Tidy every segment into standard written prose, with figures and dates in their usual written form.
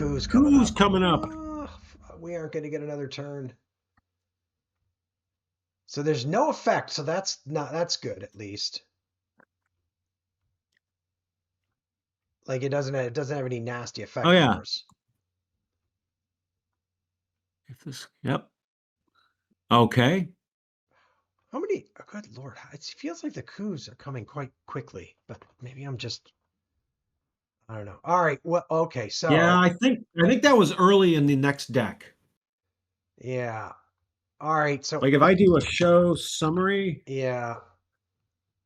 coup's coming Coup's up. coming up. We aren't going to get another turn. So there's no effect. So that's good at least. Like it doesn't have any nasty effect Oh, yeah. bars. If this, yep. Okay. How many? Oh, good Lord. It feels like the coups are coming quite quickly, but maybe I'm just, I don't know. All right. Well, okay. So Yeah, I think that was early in the next deck. yeah. All right. So Like if I do a show summary, yeah.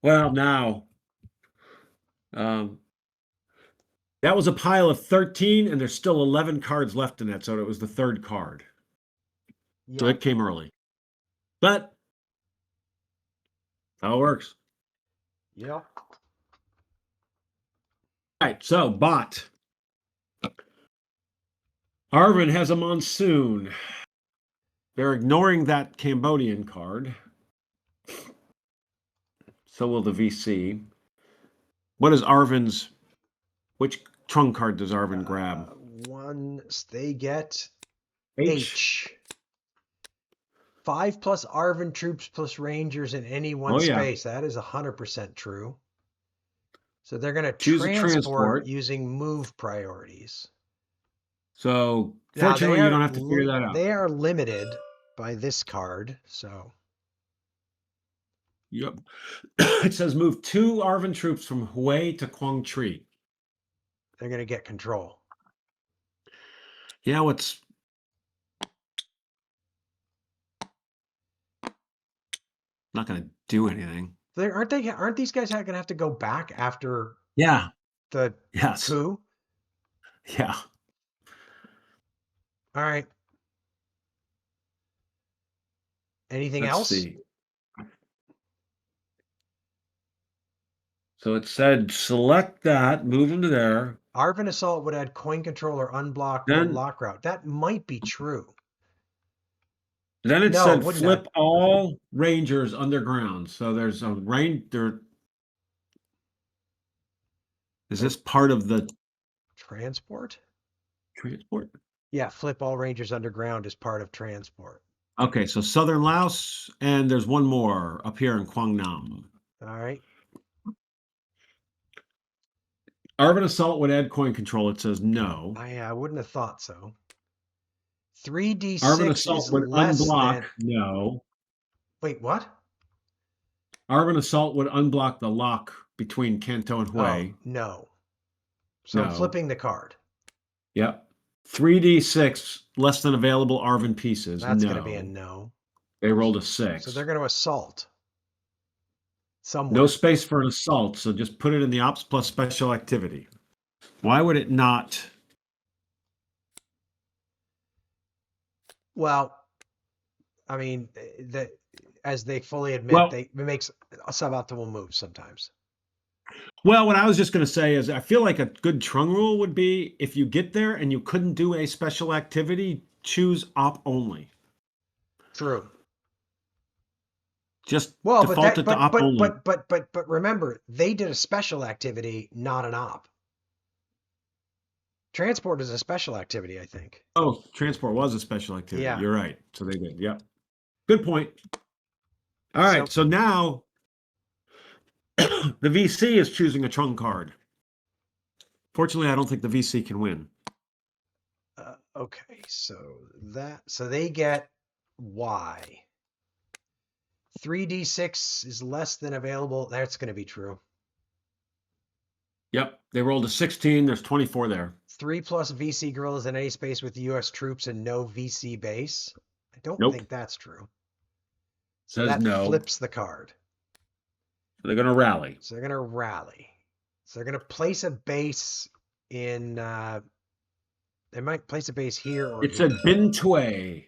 well, now that was a pile of 13, and there's still 11 cards left in that, so it was the third card. So Yeah. it came early. But how it works. Yep. All right, so bot. Arvin has a monsoon. They're ignoring that Cambodian card. So will the VC. What is Arvin's? Which trunk card does Arvin grab? They get H. H. 5 plus Arvin troops plus Rangers in any one Oh, yeah. space. That is 100% true. So they're going to Choose a transport transport. using move priorities. So Now fortunately, you don't have to figure that out. they are limited by this card. So Yep. It says move 2 Arvin troops from Hue to Quang Tri. they're going to get control. Yeah, what's not going to do anything. Aren't these guys going to have to go back after Yeah. the Yes. coup? Yeah. All right. Anything Let's else? see. So it said select that, move them to there. Arvin Assault would add coin control or unblock or Then lock route. That might be true. then it No, it said wouldn't flip add. all Rangers underground. So there's a ranger. Is this part of the Transport? transport? Yeah, flip all Rangers underground is part of transport. Okay, so Southern Laos, and there's one more up here in Quang Nam. All right. Arvin Assault would add coin control. It says no. I wouldn't have thought so. Arvin 3d6 Assault is would less unblock. than. No. Wait, what? Arvin Assault would unblock the lock between Kanto and Oh, Hue. no. So I'm No. flipping the card. Yep. 3d6 less than available Arvin pieces. That's No. going to be a no. They rolled a 6. So they're going to assault somewhere. No space for an assault, so just put it in the ops plus special activity. Why would it not? Well, I mean, as they fully admit, it makes suboptimal moves sometimes. Well, what I was just going to say is I feel like a good Trung rule would be if you get there and you couldn't do a special activity, choose op only. True. Just Well, default it to op only. But remember, they did a special activity, not an op. Transport is a special activity, I think. Oh, transport was a special activity. Yeah. You're right. So they did. Yep. Good point. All right. So now the VC is choosing a Trung card. Fortunately, I don't think the VC can win. Okay, so they get Y. 3d6 is less than available. That's going to be true. Yep, they rolled a 16. There's 24 there. 3 plus VC guerrillas in any space with U.S. troops and no VC base. I don't think that's true. So Says that no. flips the card. They're going to rally. So they're going to rally. So they're going to place a base in. They might place a base here or. It said Bin Tue.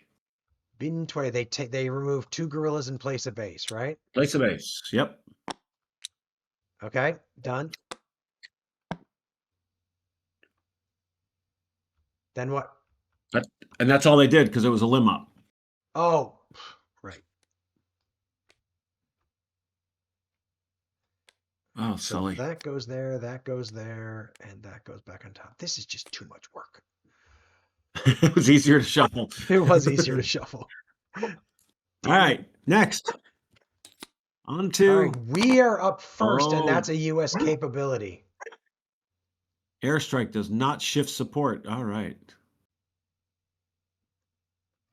Bin Tue. They remove 2 guerrillas and place a base, right? Place a base. Yep. Okay, done. Then what? And that's all they did because it was a limb up. Oh, right. Oh, silly. So that goes there, and that goes back on top. This is just too much work. It was easier to shuffle. It was easier to shuffle. All right, next. On All to right, we are up first, and Oh. that's a U.S. capability. Airstrike does not shift support. All right.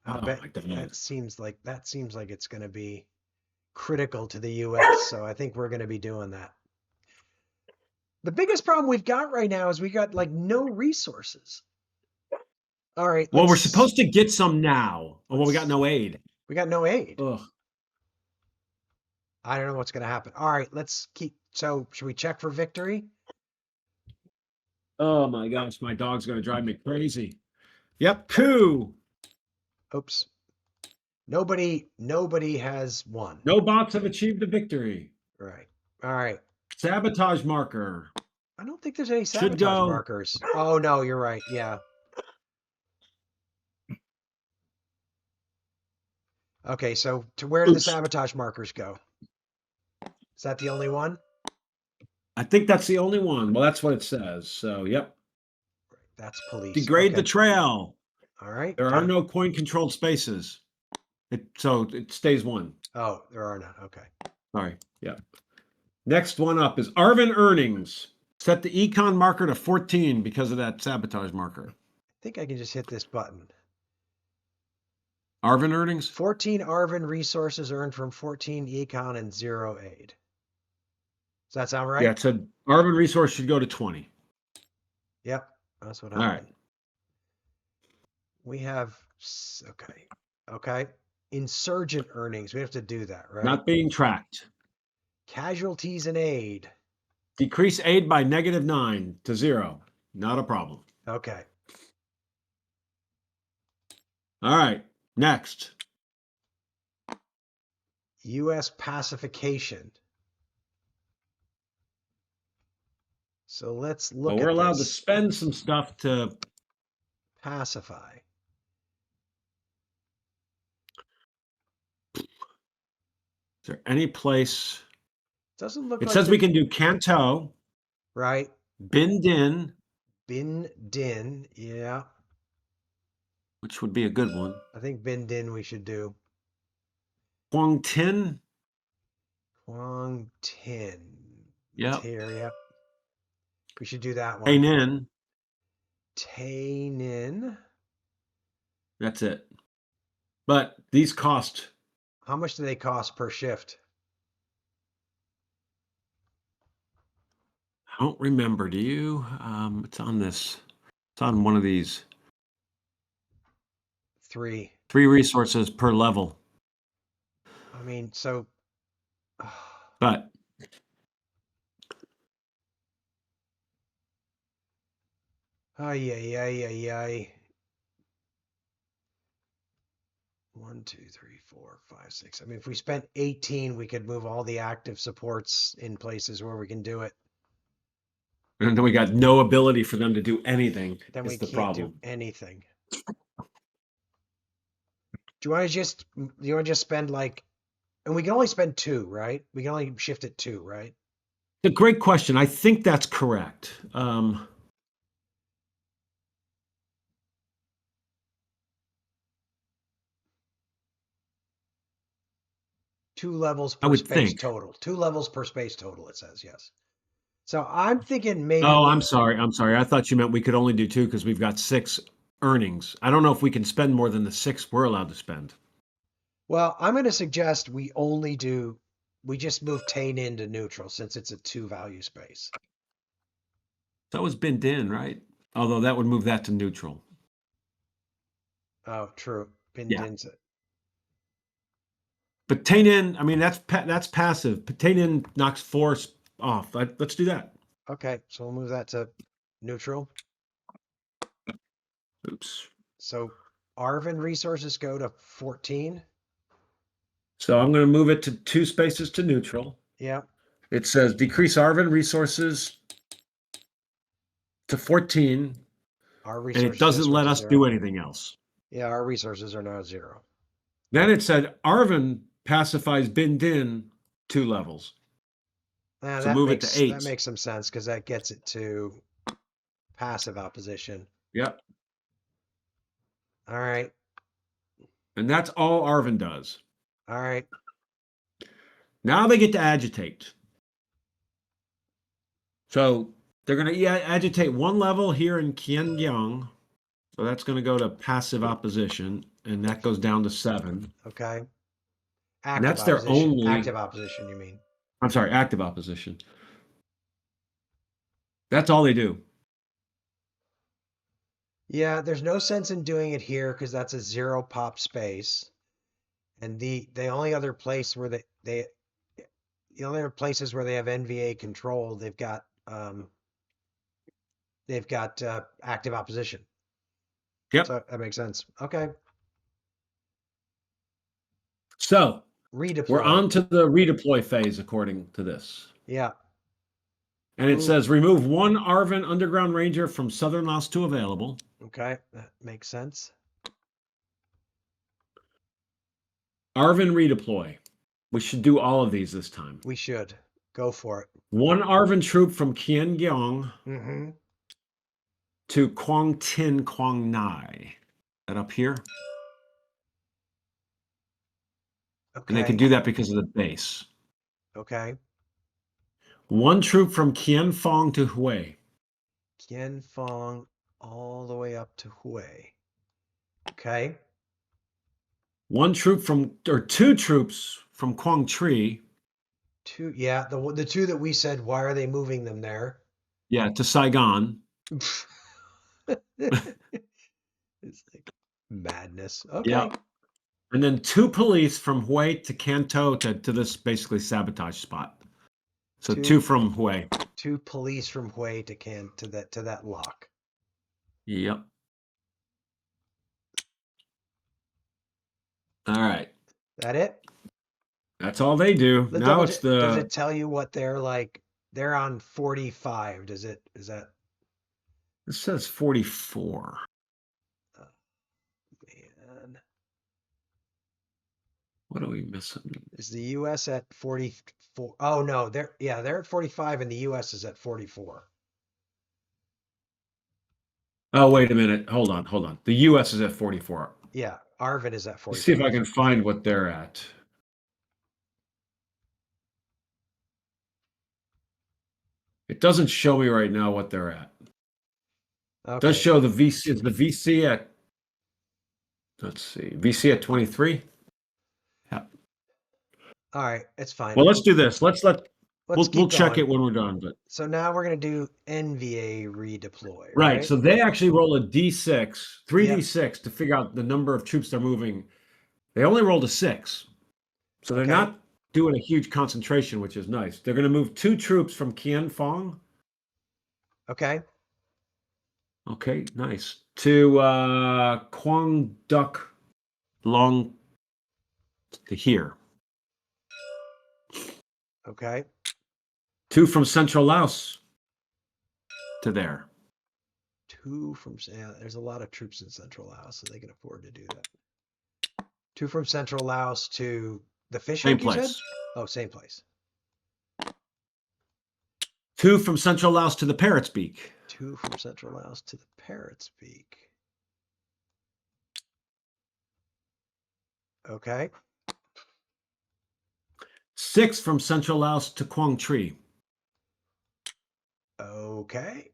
I Oh bet my God. that seems like it's going to be critical to the U.S. So I think we're going to be doing that. The biggest problem we've got right now is we got like no resources. All right, Well, we're supposed to get some now. Oh, well, we got no aid. We got no aid. Ugh. I don't know what's going to happen. All right, let's keep. So should we check for victory? Oh my gosh, my dog's going to drive me crazy. Yep, coup. Oops. Nobody has won. No bots have achieved a victory. Right. All right. Sabotage marker. I don't think there's any Should sabotage go. markers. Oh no, you're right. Yeah. Okay, so to where do the Oops. sabotage markers go? Is that the only one? I think that's the only one. Well, that's what it says. So, yep. That's police. Degrade Okay. the trail. All right. There are no coin controlled spaces. So it stays one. Oh, there are none. Okay. Sorry. Yeah. Next one up is Arvin earnings. Set the econ marker to 14 because of that sabotage marker. I think I can just hit this button. Arvin earnings? 14 Arvin resources earned from 14 econ and 0 aid. Does that sound right? Yeah, it said Arvin resource should go to 20. Yep. That's what All happened. right. We have, okay. Okay. Insurgent earnings. We have to do that, right? Not being tracked. Casualties and aid. Decrease aid by -9 to 0. Not a problem. Okay. All right. Next. U.S. pacification. So let's look Well, at we're allowed to this. spend some stuff to Pacify. Is there any place? Doesn't look It like says we can do Canto, right. Bin Din, Bin Din. Yeah. which would be a good one. I think Bin Din we should do. Quang Tin. Quang Tin. Yep. Yep. We should do that one. Tainin. Tainin. That's it. But these cost. How much do they cost per shift? I don't remember. Do you? It's on this. It's on one of these. 3. 3 resources per level. I mean, so. But. Ay. 1, 2, 3, 4, 5, 6. I mean, if we spent 18, we could move all the active supports in places where we can do it. And then we got no ability for them to do anything. Then we the can't problem. do anything. Do you want to just spend like, and we can only spend 2, right? We can only shift it 2, right? It's a great question. I think that's correct. 2 levels I per would space think. total. 2 levels per space total, it says, yes. So I'm thinking maybe. Oh, I'm sorry. I thought you meant we could only do 2 because we've got 6 earnings. I don't know if we can spend more than the 6 we're allowed to spend. Well, I'm going to suggest we just move Tain into neutral since it's a 2 value space. That was Bin Din, right? Although that would move that to neutral. Oh, true. Bin Din's it. But Tainin, I mean, that's passive. But Tainin knocks 4 off. Let's do that. Okay, so we'll move that to neutral. Oops. So Arvin resources go to 14. So I'm going to move it to 2 spaces to neutral. Yeah. It says decrease Arvin resources to 14. And it doesn't let us do anything else. Yeah, our resources are now 0. Then it said Arvin pacifies Bin Din 2 levels. So move it to 8. That makes some sense because that gets it to passive opposition. Yep. All right. And that's all Arvin does. All right. Now they get to agitate. So they're going to agitate one level here in Kiangyang. So that's going to go to passive opposition, and that goes down to 7. Okay. And Active that's their opposition. only. Active opposition, you mean? I'm sorry, active opposition. That's all they do. Yeah, there's no sense in doing it here because that's a 0 pop space. And the only other place where the only other places where they have NVA control, they've got active opposition. Yep. So that makes sense. Okay. So Redeploy. we're on to the redeploy phase according to this. Yeah. And it says remove 1 Arvin Underground Ranger from Southern Laos to available. Okay, that makes sense. Arvin redeploy. We should do all of these this time. We should. Go for it. 1 Arvin troop from Kiangyang to Quang Tin Quang Nai. That up here? Okay. And they can do that because of the base. Okay. 1 troop from Kien Phong to Hue. Kien Phong all the way up to Hue. Okay. 2 troops from Quang Tri. 2, yeah, the 2 that we said, why are they moving them there? Yeah, to Saigon. It's like madness. Okay. Yeah. And then 2 police from Hue to Kanto to this basically sabotage spot. So 2 from Hue. 2 police from Hue to that lock. Yep. All right. That it? That's all they do. Now it's the. Does it tell you what they're like? They're on 45. Is that? It says 44. Oh, man. What are we missing? Is the U.S. at 44? Oh no, they're at 45 and the U.S. is at 44. Oh, wait a minute. Hold on. The U.S. is at 44. Yeah, Arvin is at 45. Let's see if I can find what they're at. It doesn't show me right now what they're at. Okay. It does show the VC. Is the VC at? Let's see. VC at 23. Yeah. All right, it's fine. Well, let's do this. We'll check going. it when we're done. But So now we're gonna do NVA redeploy. right. So they actually roll a D6, 3D6 to figure out the number of troops they're moving. They only rolled a 6, so they're not doing a huge concentration, which is nice. They're going to move 2 troops from Kien Phong. Okay. Okay, nice. To Quang Duc Long to here. Okay. 2 from Central Laos to there. 2 from, yeah, there's a lot of troops in Central Laos, so they can afford to do that. 2 from Central Laos to the fish hook, you said? Oh, same place. 2 from Central Laos to the Parrot's Beak. 2 from Central Laos to the Parrot's Beak. Okay. 6 from Central Laos to Quang Tri. Okay.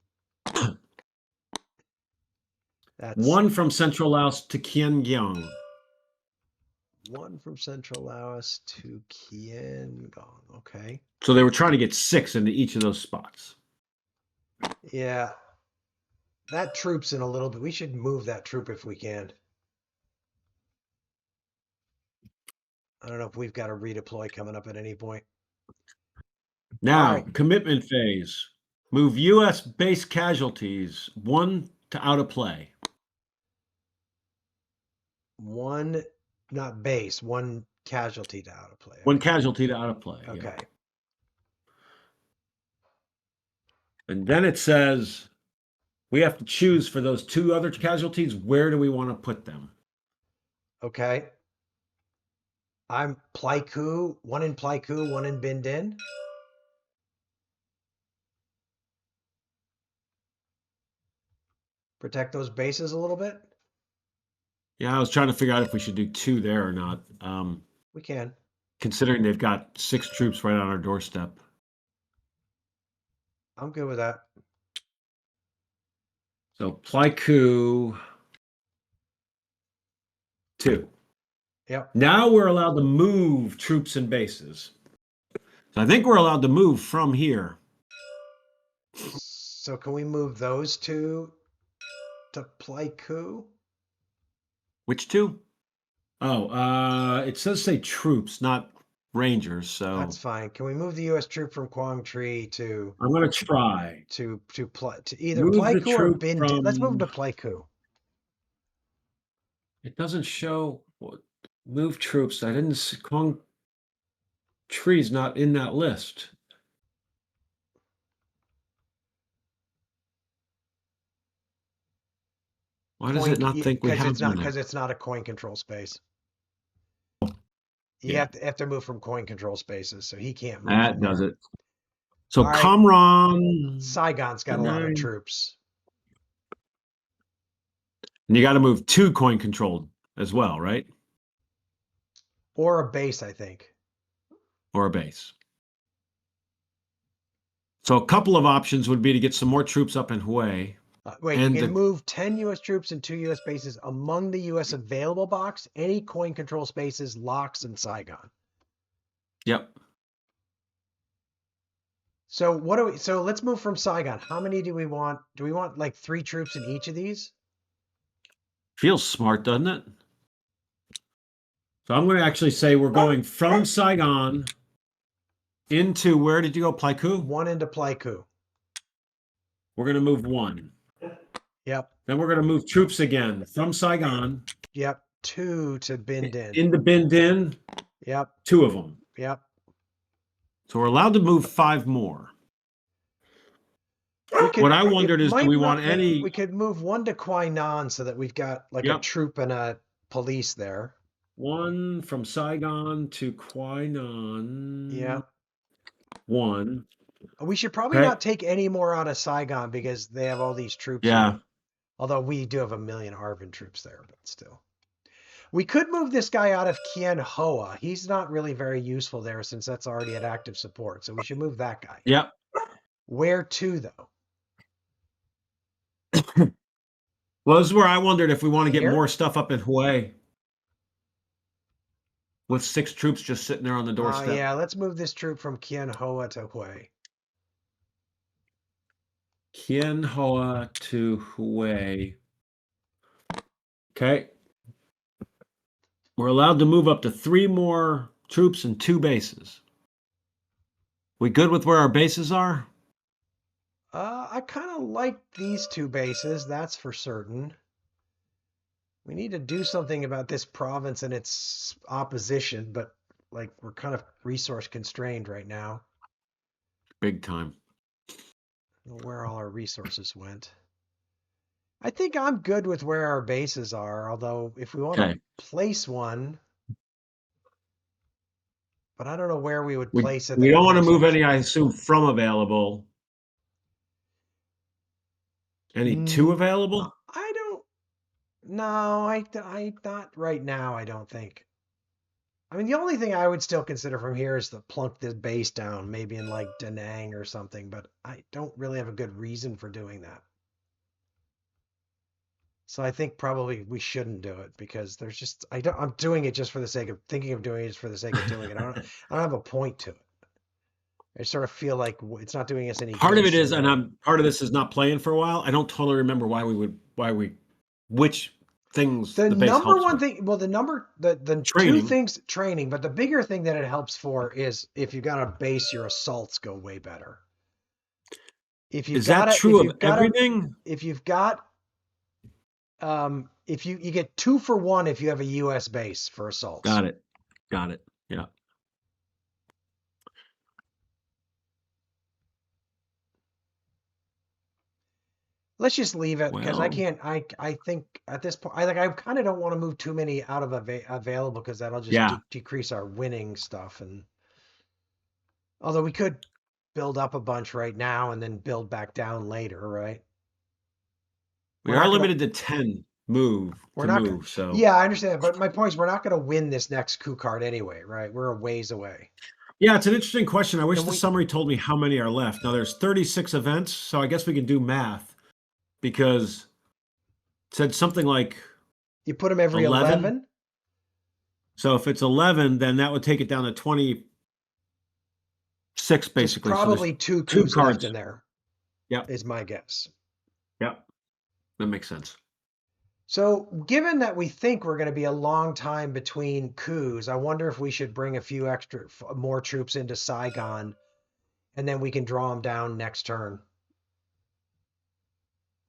That's 1 from Central Laos to Kiangyang. 1 from Central Laos to Kiangong. Okay. So they were trying to get 6 into each of those spots. Yeah. That troop's in a little bit. We should move that troop if we can. I don't know if we've got a redeploy coming up at any point. Now, commitment phase. Move U.S. base casualties 1 to out of play. 1, not base, 1 casualty to out of play. Okay. 1 casualty to out of play. Okay. Yeah. And then it says we have to choose for those 2 other casualties, where do we want to put them? Okay. I'm Pleiku, 1 in Pleiku, 1 in Bin Din. Protect those bases a little bit. Yeah, I was trying to figure out if we should do 2 there or not. We can. Considering they've got 6 troops right on our doorstep. I'm good with that. So Pleiku 2. Yep. Now we're allowed to move troops and bases. So I think we're allowed to move from here. So can we move those two to Pleiku? Which 2? Oh, it says say troops, not rangers. So That's fine. Can we move the U.S. troop from Quang Tri to I'm going to try. to either Move the Pleiku or troop Bin Din? Let's move from. to Pleiku. It doesn't show what move troops. I didn't see Quang Tri's not in that list. Why does it not think we have them? Because it's not a coin control space. You Yeah. have to move from coin control spaces, so he can't move That from does there. it. So All right. Kamran. Saigon's got a lot of troops. And you got to move 2 coin controlled as well, right? Or a base, I think. Or a base. So a couple of options would be to get some more troops up in Hue. Wait, you can move 10 U.S. troops and 2 U.S. bases among the U.S. available box, any coin control spaces, locks, and Saigon. Yep. So let's move from Saigon. How many do we want? Do we want like 3 troops in each of these? Feels smart, doesn't it? So I'm going to actually say we're going from Saigon into, where did you go, Pleiku? 1 into Pleiku. We're going to move 1. Yep. Then we're going to move troops again from Saigon. Yep. 2 to Bin Din. Into Bin Din. Yep. 2 of them. Yep. So we're allowed to move 5 more. What I wondered is, do we want any? We could move 1 to Quai Nan so that we've got like a troop and a police there. 1 from Saigon to Quai Nan. Yeah. 1. We should probably not take any more out of Saigon because they have all these troops. Yeah. Here. Although we do have a million ARVN troops there, but still. We could move this guy out of Kien Hoa. He's not really very useful there since that's already at active support. So we should move that guy. Yep. Where to, though? Well, this is where I wondered if we want to get more stuff up in Hue. With 6 troops just sitting there on the doorstep. Yeah, let's move this troop from Kien Hoa to Hue. Kien Hoa to Hue. Okay. We're allowed to move up to 3 more troops and 2 bases. We good with where our bases are? I kind of like these 2 bases, that's for certain. We need to do something about this province and its opposition, but like we're kind of resource constrained right now. Big time. Where all our resources went. I think I'm good with where our bases are, although if we want to place one, but I don't know where we would place it. We don't want to move any, I assume, from available. Any 2 available? I don't. No, I not right now. I don't think. I mean, the only thing I would still consider from here is to plunk the base down, maybe in like Da Nang or something, but I don't really have a good reason for doing that. So I think probably we shouldn't do it because there's just I'm doing it just for the sake of thinking of doing it just for the sake of doing it. I don't have a point to it. I sort of feel like it's not doing us any Part good. of it is, and part of this is not playing for a while. I don't totally remember which things the base number helps one with. thing. Well, the training. 2 things, training, but the bigger thing that it helps for is if you've got a base, your assaults go way better. If you've is that true of everything? If you've got if you get 2 for 1 if you have a U.S. base for assaults. Got it. Yeah. Let's just leave it because I can't. I think at this point, I kind of don't want to move too many out of available because that'll just decrease our winning stuff. And although we could build up a bunch right now and then build back down later, right? We are limited to 10 move We're to not. move. So Yeah, I understand. But my point is, we're not going to win this next coup card anyway, right? We're a ways away. yeah, it's an interesting question. I wish And the summary told me how many are left. Now there's 36 events, so I guess we can do math because it said something like you put them every 11. 11. So if it's 11, then that would take it down to 26 There's basically. So probably there's two two coups left cards. in there, Yep. is my guess. Yep. That makes sense. So, given that we think we're going to be a long time between coups, I wonder if we should bring a few more troops into Saigon, and then we can draw them down next turn.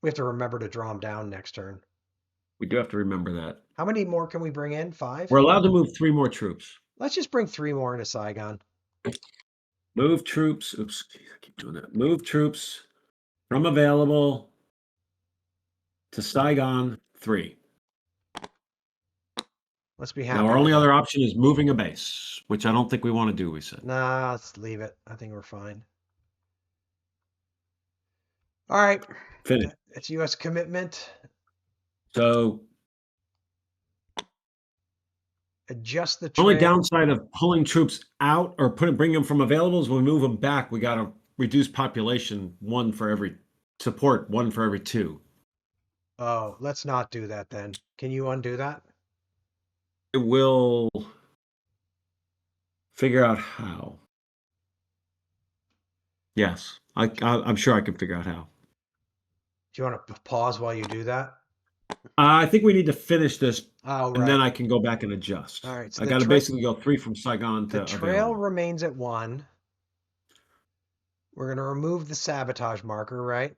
We have to remember to draw them down next turn. We do have to remember that. How many more can we bring in? 5? We're allowed to move 3 more troops. Let's just bring 3 more into Saigon. Move troops. Oops, I keep doing that. Move troops from available to Saigon 3. Let's be happy. Now our only other option is moving a base, which I don't think we want to do, we said. Nah, let's leave it. I think we're fine. All right. Finish. It's U.S. commitment. So Adjust the only trail. downside of pulling troops out or bring them from available is when we move them back, we got to reduce population 1 for every support, 1 for every 2. Oh, let's not do that then. Can you undo that? It will figure out how. Yes, I'm sure I can figure out how. Do you want to pause while you do that? I think we need to finish this, Oh, and then I can go back and adjust. All right. So I got to basically go 3 from Saigon to the trail available. remains at 1. We're going to remove the sabotage marker, right?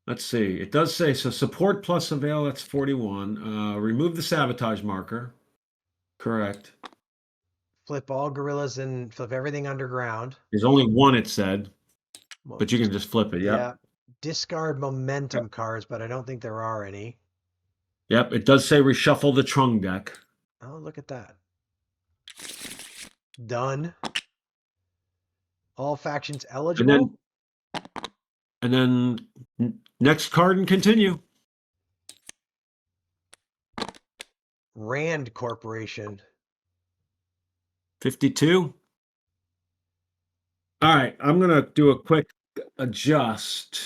Let's see. It does say, so support plus avail, that's 41. Remove the sabotage marker. Correct. Flip all guerrillas and flip everything underground. There's only 1, it said, but you can just flip it. Yep. Yeah. Discard momentum cards, but I don't think there are any. Yep. It does say reshuffle the Trung deck. Oh, look at that. Done. All factions eligible. And then next card and continue. Rand Corporation. 52. All right. I'm going to do a quick adjust.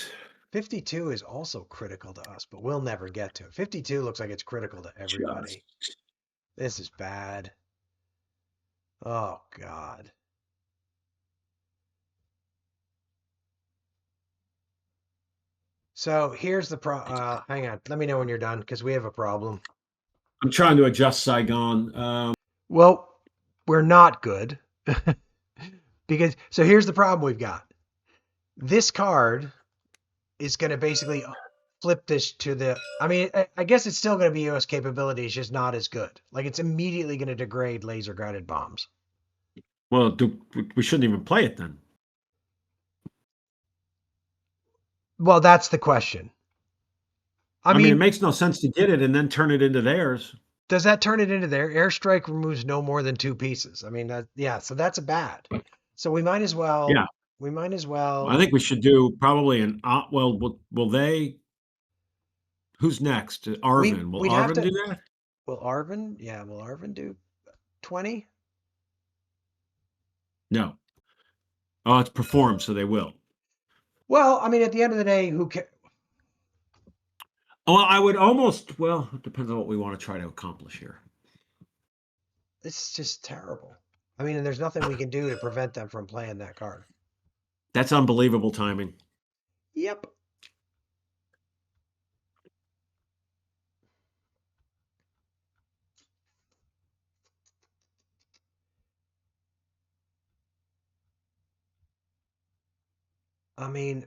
52 is also critical to us, but we'll never get to it. 52 looks like it's critical to everybody. This is bad. Oh, God. So here's the hang on. Let me know when you're done because we have a problem. I'm trying to adjust Saigon. Well, we're not good. Because so here's the problem we've got. This card is going to basically flip this to the. I mean, I guess it's still going to be U.S. capability. It's just not as good. Like it's immediately going to degrade laser guided bombs. Well, we shouldn't even play it then. Well, that's the question. I mean, it makes no sense to get it and then turn it into theirs. Does that turn it into their airstrike removes no more than 2 pieces? I mean, so that's a bad. So we might as well. Yeah. We might as well. I think we should do probably an. Well, will they? Who's next? Arvin. Will Arvin do that? Will Arvin? Yeah. Will Arvin do 20? No. Oh, it's performed, so they will. Well, I mean, at the end of the day, who cares? Well, I would almost. Well, it depends on what we want to try to accomplish here. It's just terrible. I mean, and there's nothing we can do to prevent them from playing that card. That's unbelievable timing. Yep. I mean,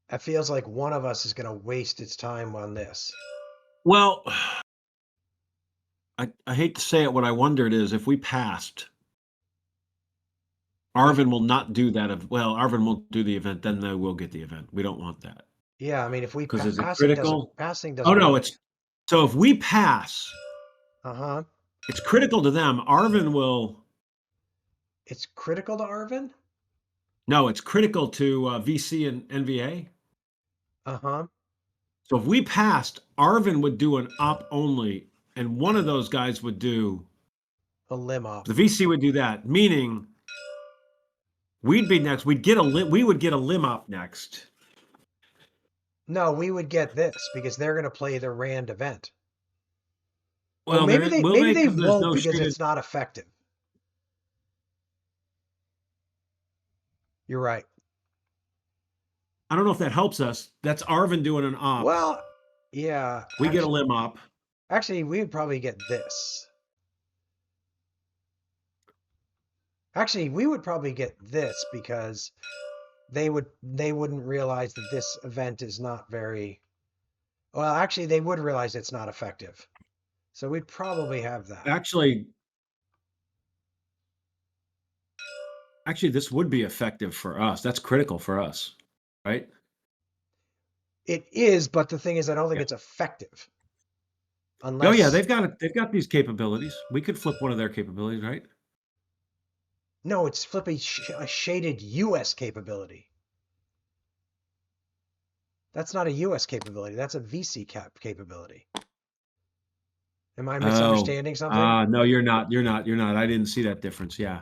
it feels like one of us is going to waste its time on this. Well, I hate to say it. What I wondered is if we passed, Arvin will not do that. Well, Arvin won't do the event, then they will get the event. We don't want that. Yeah, I mean, if we because is it critical? Passing doesn't. Oh no, it's so if we pass. Uh-huh. It's critical to them. Arvin will. It's critical to Arvin? No, it's critical to VC and NVA. Uh-huh. So if we passed, Arvin would do an op only, and one of those guys would do A limb op. the VC would do that, meaning we'd be next. We would get a limb op next. No, we would get this because they're going to play the Rand event. Well, maybe they there's won't no because shaded. it's not effective. You're right. I don't know if that helps us. That's Arvin doing an op. Well, yeah. We get a limb op. Actually, we would probably get this. Actually, we would probably get this because they wouldn't realize that this event is not very well. Actually, they would realize it's not effective. So we'd probably have that. Actually, this would be effective for us. That's critical for us, right? It is, but the thing is, I don't think it's effective. Unless... Oh yeah, they've got these capabilities. We could flip one of their capabilities, right? No, it's flip a shaded US capability. That's not a US capability. That's a VC capability. Am I misunderstanding something? No, you're not. I didn't see that difference. Yeah.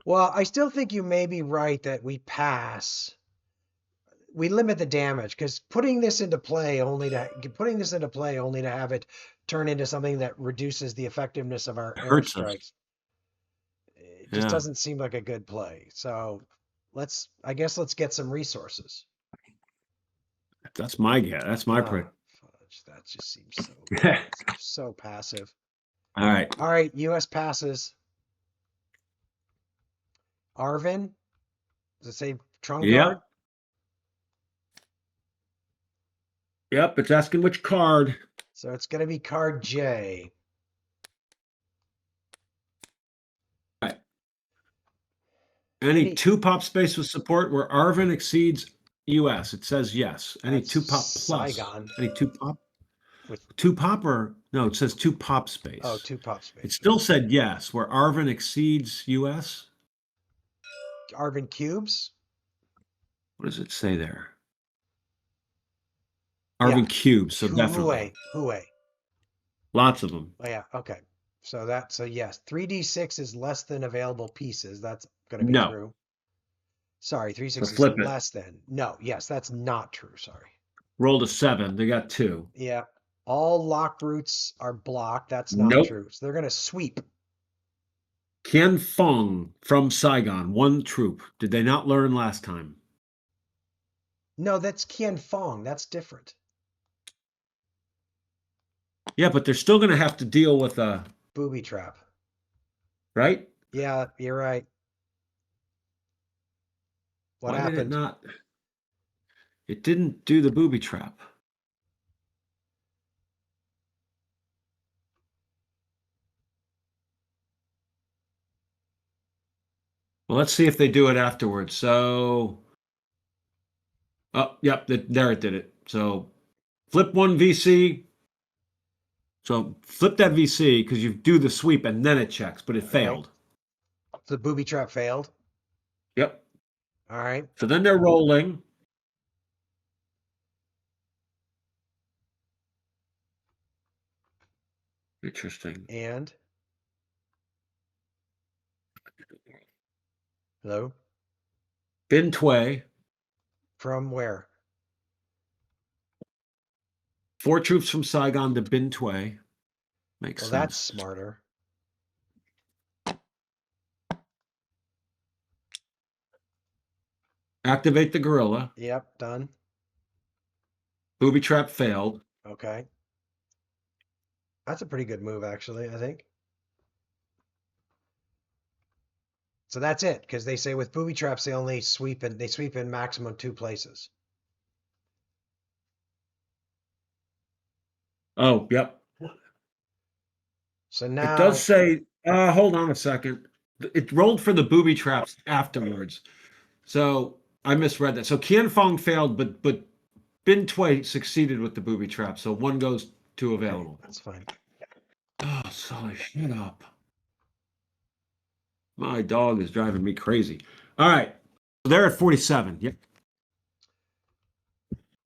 Well, I still think you may be right that we pass. We limit the damage because putting this into play only to have it turn into something that reduces the effectiveness of our airstrikes. It just doesn't seem like a good play. So I guess let's get some resources. That's my guess. That's my pick. That just seems so passive. All right. US passes. Arvin, does it say trunk card? Yep, it's asking which card. So it's going to be card J. All right. Any two pop space with support where Arvin exceeds US? It says yes. Any two pop plus? Saigon. Any two pop? With two pop or no? It says two pop space. Oh, two pop space. It still said yes, where Arvin exceeds US. Arvin cubes. What does it say there? Arvin cubes. So definitely. Hue. Lots of them. Oh yeah. Okay. So yes, 3d6 is less than available pieces. That's going to be true. Sorry, 3d6 is less than. No, yes, that's not true. Sorry. Rolled a 7. They got 2. Yeah. All lock routes are blocked. That's not true. So they're going to sweep. Qian Feng from Saigon, 1 troop. Did they not learn last time? No, that's Qian Feng. That's different. Yeah, but they're still going to have to deal with a booby trap. Right? Yeah, you're right. What happened? Did it not? It didn't do the booby trap. Well, let's see if they do it afterwards. So, yep, there it did it. So, flip one VC. So, flip that VC because you do the sweep and then it checks, but it failed. The booby trap failed? Yep. All right. So then they're rolling. Interesting. And? Hello? Bin Tway. From where? 4 troops from Saigon to Bin Tway. Makes sense. That's smarter. Activate the gorilla. Yep, done. Booby trap failed. Okay. That's a pretty good move, actually, I think. So that's it, because they say with booby traps they only sweep in maximum 2 places. Oh, yep. So now it does say. Hold on a second. It rolled for the booby traps afterwards, so I misread that. So Qian Feng failed, but Bin Tway succeeded with the booby trap. So 1 goes to available. Okay, that's fine. Oh, Sully, shut up. My dog is driving me crazy. All right. So they're at 47. Yep.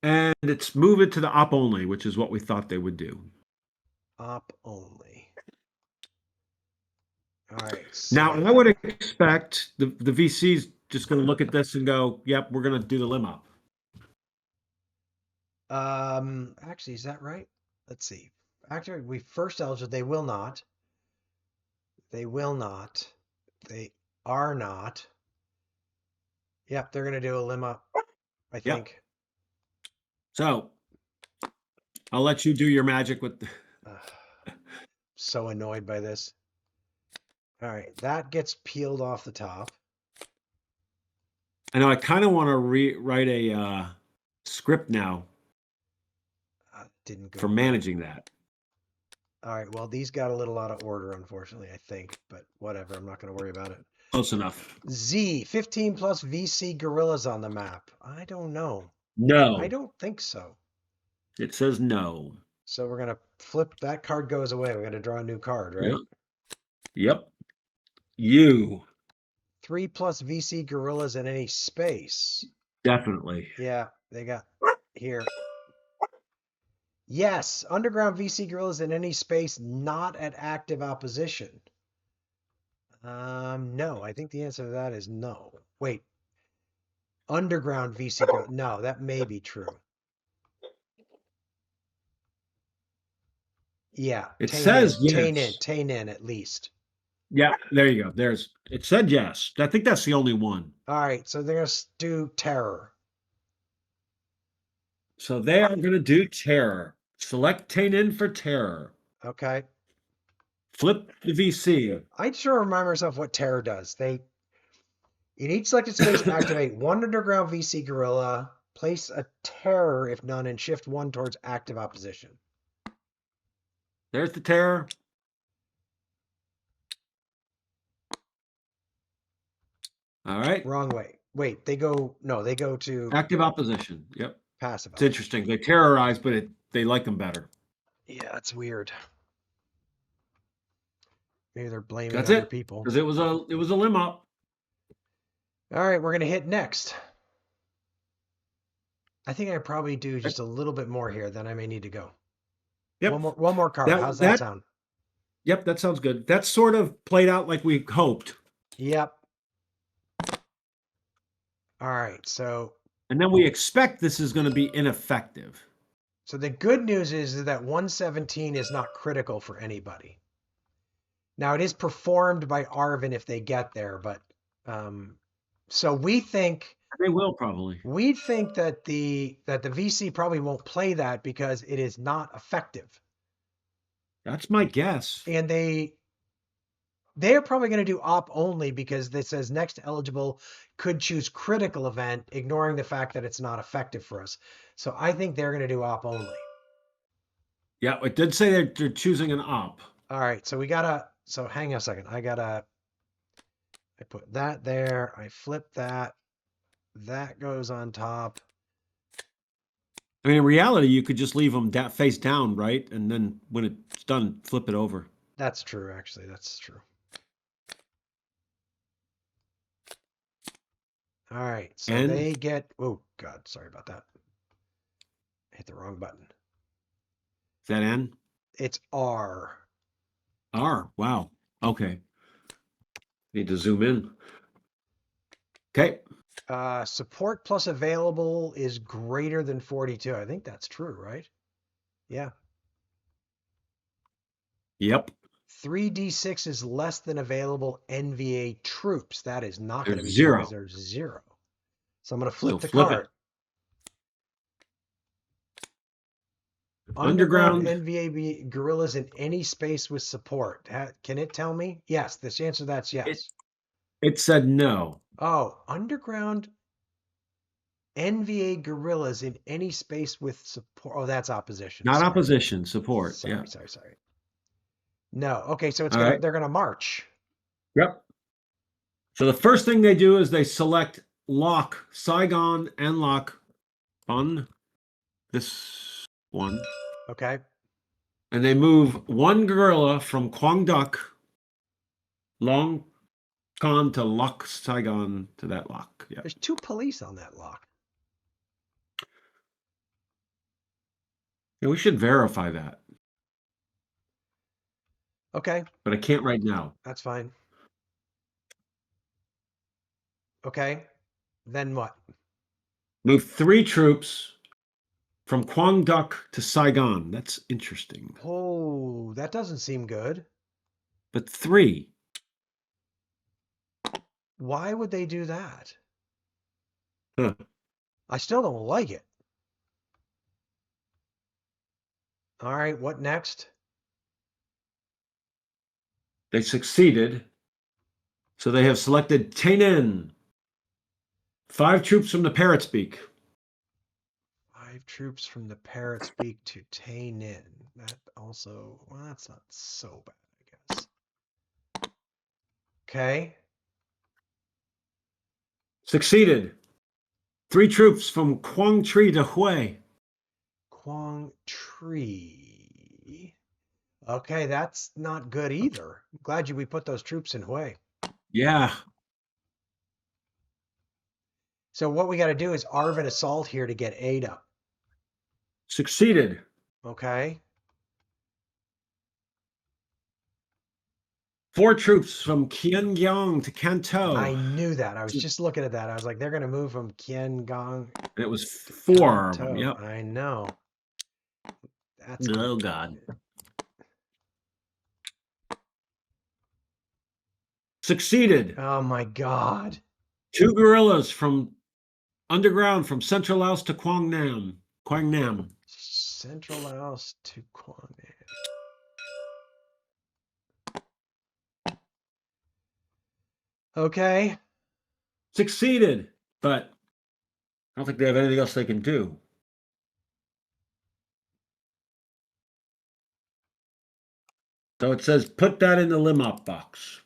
And it's moving to the op only, which is what we thought they would do. Op only. All right. Now, I would expect the VC's just going to look at this and go, yep, we're going to do the lim up. Actually, is that right? Let's see. Actually, we first eligible, they will not. They will not. They are not. Yep, they're going to do a lim up, I think. So, I'll let you do your magic with... So annoyed by this. All right, that gets peeled off the top. I know, I kind of want to write a script now didn't go for managing that. All right, well, these got a little out of order, unfortunately, I think, but whatever, I'm not going to worry about it. Close enough. Z, 15 plus VC gorillas on the map. I don't know. No. I don't think so. It says no. So we're going to flip, that card goes away. We're going to draw a new card, right? Yep. You. 3 plus VC gorillas in any space. Definitely. Yeah, they got here. Yes, underground VC gorillas in any space not at active opposition. No, I think the answer to that is no. Wait. Underground VC gorilla. No, that may be true. Yeah. It says yes. Tain in at least. Yeah, there you go. It said yes. I think that's the only one. All right, so they're going to do terror. So they are going to do terror. Select Tain in for terror. Okay. Flip the VC. I sure remind myself what terror does. In each selected space, activate one underground VC gorilla, place a terror if none, and shift one towards active opposition. There's the terror. All right. Wrong way. Wait, they go to active opposition. Yep. Passive. It's interesting. They terrorize, but they like them better. Yeah, it's weird. Maybe they're blaming That's other people. Because it was a lim up. All right, we're gonna hit next. I think I probably do just a little bit more here, then I may need to go. Yep. One more card. How's that sound? Yep, that sounds good. That sort of played out like we hoped. Yep. All right, so. And then we expect this is going to be ineffective. So the good news is that 117 is not critical for anybody. Now it is performed by Arvin if they get there, but so we think they will probably. We think that the VC probably won't play that because it is not effective. That's my guess. And they're probably going to do op only because this says next eligible could choose critical event, ignoring the fact that it's not effective for us. So I think they're going to do op only. Yeah, it did say they're choosing an op. All right, so so hang on a second. I put that there. I flip that. That goes on top. I mean, in reality, you could just leave them face down, right? And then when it's done, flip it over. That's true, actually. That's true. All right, so they get, oh God, sorry about that. I hit the wrong button. Is that N? It's R. R, wow. Okay. Need to zoom in. Okay. Support plus available is greater than 42. I think that's true, right? Yeah. Yep. 3d6 is less than available NVA troops. That is not going to be zero. Because there's 0. So I'm going to flip the card. Underground NVA gorillas in any space with support. Can it tell me? Yes. The answer to that's yes. It said no. Oh, underground NVA gorillas in any space with support. Oh, that's opposition. Not opposition, support. Sorry. No. Okay, so they're going to march. Yep. So the first thing they do is they select lock Saigon and lock on this one. Okay. And they move one gorilla from Quang Duc, Long Con to lock Saigon to that lock. Yeah. There's 2 police on that lock. Yeah, we should verify that. Okay. But I can't right now. That's fine. Okay. Then what? Move 3 troops from Quang Duc to Saigon. That's interesting. Oh, that doesn't seem good. But 3. Why would they do that? Huh. I still don't like it. All right, what next? They succeeded. So they have selected Tainan. 5 troops from the Parrot's Beak. 5 troops from the Parrot's Beak to Tainan. That also, well, that's not so bad, I guess. Okay. Succeeded. 3 troops from Quang Tri to Hue. Quang Tri. Okay, that's not good either. I'm glad we put those troops in Hue. Yeah. So what we got to do is Arvin assault here to get aid up. Succeeded. Okay. 4 troops from Kiangyang to Kanto. I knew that. I was just looking at that. I was like, they're going to move from Kiangyang. And it was 4 of them. Kanto. Yep. I know. That's Oh, God. Succeeded. Oh, my God. 2 guerrillas from underground from Central Laos to Quang Nam. Central Laos to Quang Nam. Okay. Succeeded, but I don't think they have anything else they can do. So it says put that in the lim op box.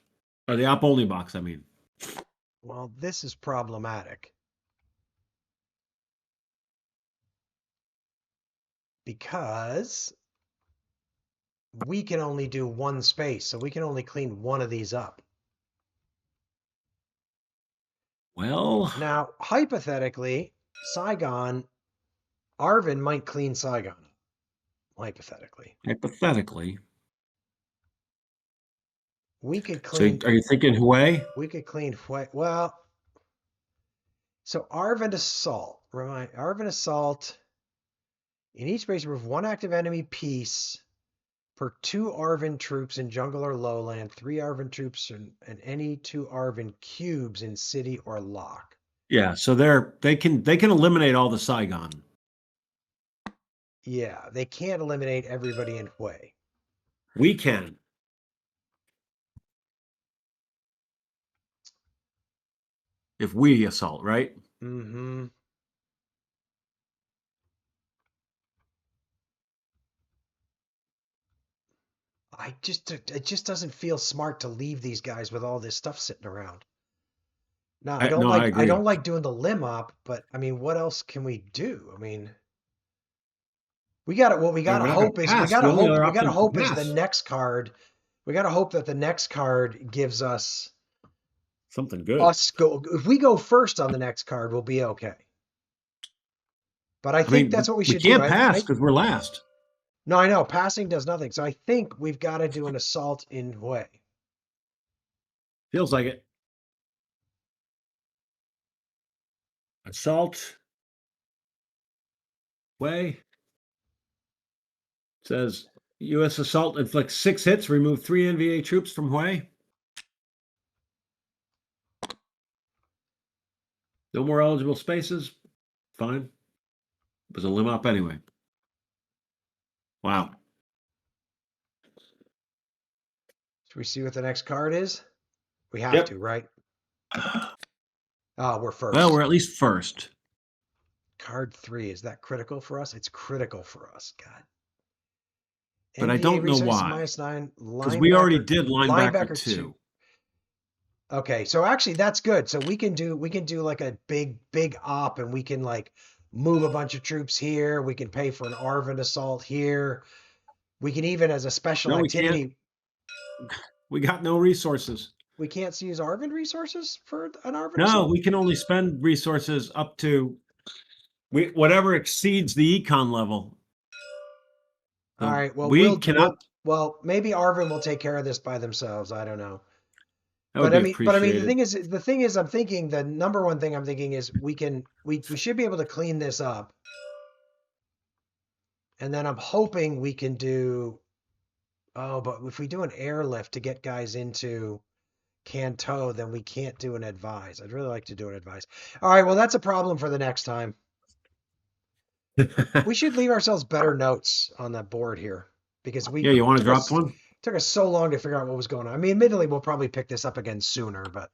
Or the op only box, I mean. Well, this is problematic. Because we can only do 1 space, so we can only clean 1 of these up. Well, now, hypothetically, Saigon, Arvin might clean Saigon. Hypothetically. We could clean. So are you thinking Hue? We could clean Hue. Well, so Arvin assault. Arvin assault. In each space, remove 1 active enemy piece per 2 Arvin troops in jungle or lowland, 3 Arvin troops and any 2 Arvin cubes in city or lock. Yeah, so they can eliminate all the Saigon. Yeah, they can't eliminate everybody in Hue. We can. If we assault, right? Mm-hmm. It just doesn't feel smart to leave these guys with all this stuff sitting around. Now, I don't like doing the lim op, but I mean, what else can we do? I mean, we got to hope is the next card. We got to hope that the next card gives us something good. If we go first on the next card, we'll be okay. But I think that's what we should do. We can't pass because we're last. No, I know. Passing does nothing. So I think we've got to do an assault in Hue. Feels like it. Assault. Hue. Says U.S. assault inflicts 6 hits. Remove 3 NVA troops from Hue. No more eligible spaces. Fine. It was a lim op anyway. Wow. Should we see what the next card is? We have to, right? Oh, we're first. Well, we're at least first. Card 3. Is that critical for us? It's critical for us. God. But NVA I don't know why. -9. Because we already did linebacker 2. Okay, so actually that's good. So we can do like a big op, and we can like move a bunch of troops here. We can pay for an Arvin assault here. We can even, as a special activity. We got no resources. We can't use Arvin resources for an Arvin No, assault? we can only spend resources up to whatever exceeds the econ level. All right. Well, We cannot. well, maybe Arvin will take care of this by themselves. I don't know. That would be But I mean, appreciated. the thing is, I'm thinking the number one thing I'm thinking is we should be able to clean this up, and then I'm hoping we can do. Oh, but if we do an airlift to get guys into Canto, then we can't do an advise. I'd really like to do an advise. All right. Well, that's a problem for the next time. We should leave ourselves better notes on that board here because Yeah, you want to drop one? took us so long to figure out what was going on. I mean, admittedly, we'll probably pick this up again sooner, but